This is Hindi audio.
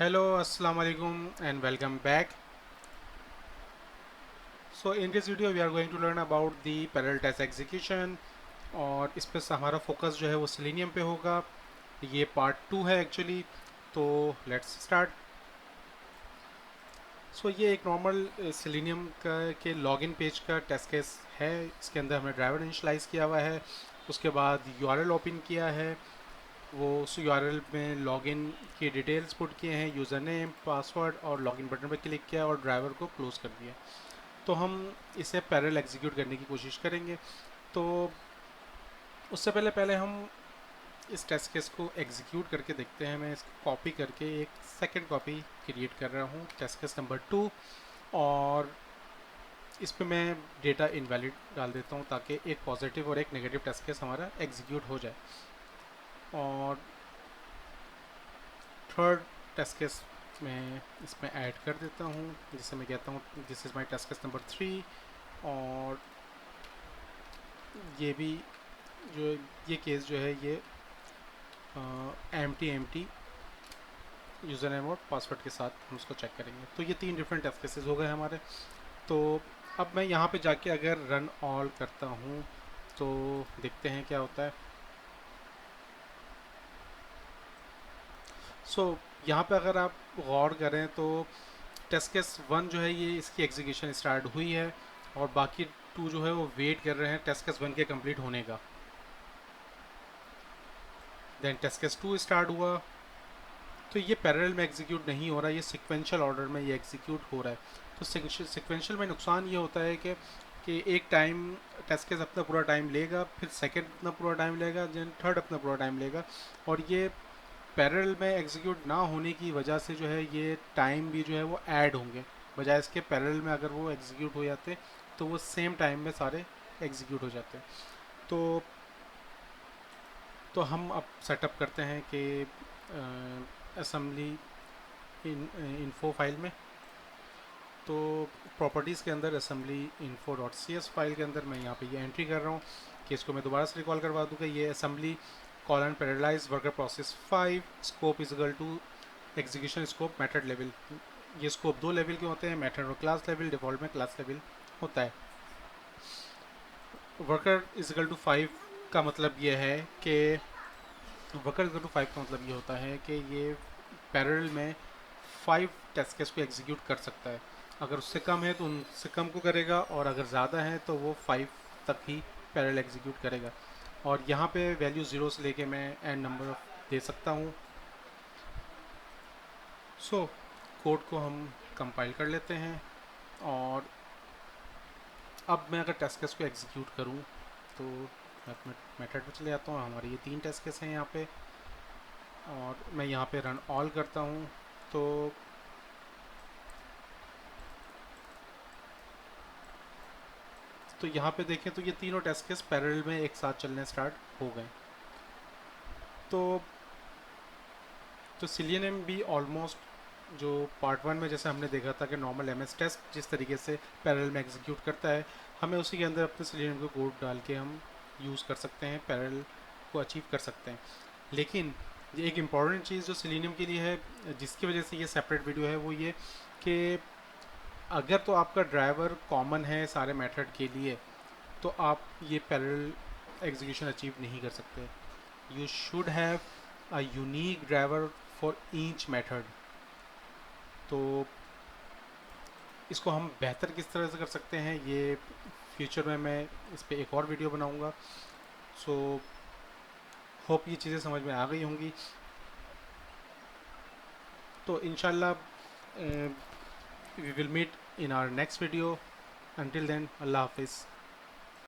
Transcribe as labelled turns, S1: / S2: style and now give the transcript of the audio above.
S1: Hello, Assalamu alaikum and welcome back. So in this video we are going to learn about the parallel test execution और इस पे हमारा फोकस जो है वो सेलेनियम पे होगा। ये पार्ट 2 है एक्चुअली। तो लेट्स स्टार्ट। सो ये एक नॉर्मल सेलेनियम का के लॉगिन पेज का टेस्ट केस है। इसके अंदर हमने ड्राइवर इनिशलाइज किया हुआ है, उसके बाद यूआरएल ओपन किया है, वो उस यूआरएल में लॉगिन की डिटेल्स पुट किए हैं, यूज़र नेम, पासवर्ड और लॉगिन बटन पर क्लिक किया और ड्राइवर को क्लोज़ कर दिया। तो हम इसे पैरेलल एग्जीक्यूट करने की कोशिश करेंगे। तो उससे पहले पहले हम इस टेस्ट केस को एग्जीक्यूट करके देखते हैं। मैं इसको कॉपी करके एक सेकंड कॉपी क्रिएट कर रहा हूँ, टेस्ट केस नंबर 2, और इस पे मैं डेटा इनवैलिड डाल देता हूँ ताकि एक पॉजिटिव और एक नेगेटिव टेस्ट केस हमारा एग्जीक्यूट हो जाए। और थर्ड टेस्ट केस मैं इसमें ऐड कर देता हूँ, जिसे मैं कहता हूँ this is my test case number 3। और ये भी जो ये केस जो है ये एम्प्टी यूज़र नेम और पासवर्ड के साथ हम उसको चेक करेंगे। तो ये 3 डिफरेंट टेस्ट केसेस हो गए हमारे। तो अब मैं यहाँ पे जाके अगर रन ऑल करता हूँ तो देखते हैं क्या होता है। यहाँ पे अगर आप गौर करें तो टेस्ट केस 1 जो है ये इसकी एग्जीक्यूशन स्टार्ट हुई है और बाकी 2 जो है वो वेट कर रहे हैं टेस्ट केस 1 के कंप्लीट होने का। देन टेस्ट केस 2 स्टार्ट हुआ। तो ये पैरेलल में एग्जीक्यूट नहीं हो रहा, ये सिक्वेंशियल ऑर्डर में ये एग्जीक्यूट हो रहा है। तो सिक्वेंशियल में नुकसान ये होता है कि एक टाइम टेस्ट केस अपना पूरा टाइम लेगा, फिर सेकंड अपना पूरा टाइम लेगा, देन थर्ड अपना पूरा टाइम लेगा। और ये पैरेलल में एग्जीक्यूट ना होने की वजह से जो है ये टाइम भी जो है वो ऐड होंगे, बजाय इसके पैरेलल में अगर वो एग्जीक्यूट हो जाते तो वो सेम टाइम में सारे एग्जीक्यूट हो जाते। तो तो हम अब सेटअप करते हैं कि असेंबली इन्फो फाइल में। तो प्रॉपर्टीज़ के अंदर assembly info dot C S file के अंदर मैं यहाँ पे ये एंट्री कर रहा हूँ कि इसको मैं दोबारा से रिकॉल करवा दूँ कि ये assembly colon parallelize worker process 5 scope is equal to execution scope method level. ये स्कोप 2 लेवल के होते हैं, मेथड और क्लास लेवल। डिफ़ॉल्ट में क्लास लेवल होता है। वर्कर इज इक्वल टू 5 का मतलब ये है कि वर्कर इज इक्वल टू 5 का मतलब ये होता है कि ये पैरेलल में 5 टेस्ट केस को एग्जीक्यूट कर सकता है। अगर उससे कम है तो उनसे कम को करेगा, और अगर ज़्यादा है तो वो 5 तक ही पैरेलल एग्जीक्यूट करेगा। और यहाँ पे वैल्यू 0 से लेके मैं एन नंबर दे सकता हूँ। कोड को हम कंपाइल कर लेते हैं। और अब मैं अगर टेस्ट केस को एग्जीक्यूट करूँ तो मैं अपने मेथड पे चले जाता हूँ। हमारे ये 3 टेस्ट केस हैं यहाँ पे, और मैं यहाँ पे रन ऑल करता हूँ। तो यहाँ पे देखें तो ये तीनों टेस्ट केस पैरेलल में एक साथ चलने स्टार्ट हो गए। तो सिलेनियम भी ऑलमोस्ट जो पार्ट 1 में जैसे हमने देखा था कि नॉर्मल एमएस टेस्ट जिस तरीके से पैरेलल में एग्जीक्यूट करता है, हमें उसी के अंदर अपने सिलेनियम को कोड डाल के हम यूज़ कर सकते हैं, पैरेलल को अचीव कर सकते हैं। लेकिन ये एक इम्पॉर्टेंट चीज़ जो सिलेनियम के लिए है, जिसकी वजह से ये सेपरेट वीडियो है, वो ये कि अगर तो आपका ड्राइवर कॉमन है सारे मेथड के लिए तो आप ये पैरेलल एग्जीक्यूशन अचीव नहीं कर सकते। You should have a unique driver for each method. तो इसको हम बेहतर किस तरह से कर सकते हैं, ये फ्यूचर में मैं इस पर एक और वीडियो बनाऊंगा। सो होप ये चीज़ें समझ में आ गई होंगी। तो इंशाल्लाह we will meet in our next video. Until then, अल्लाह हाफिज़।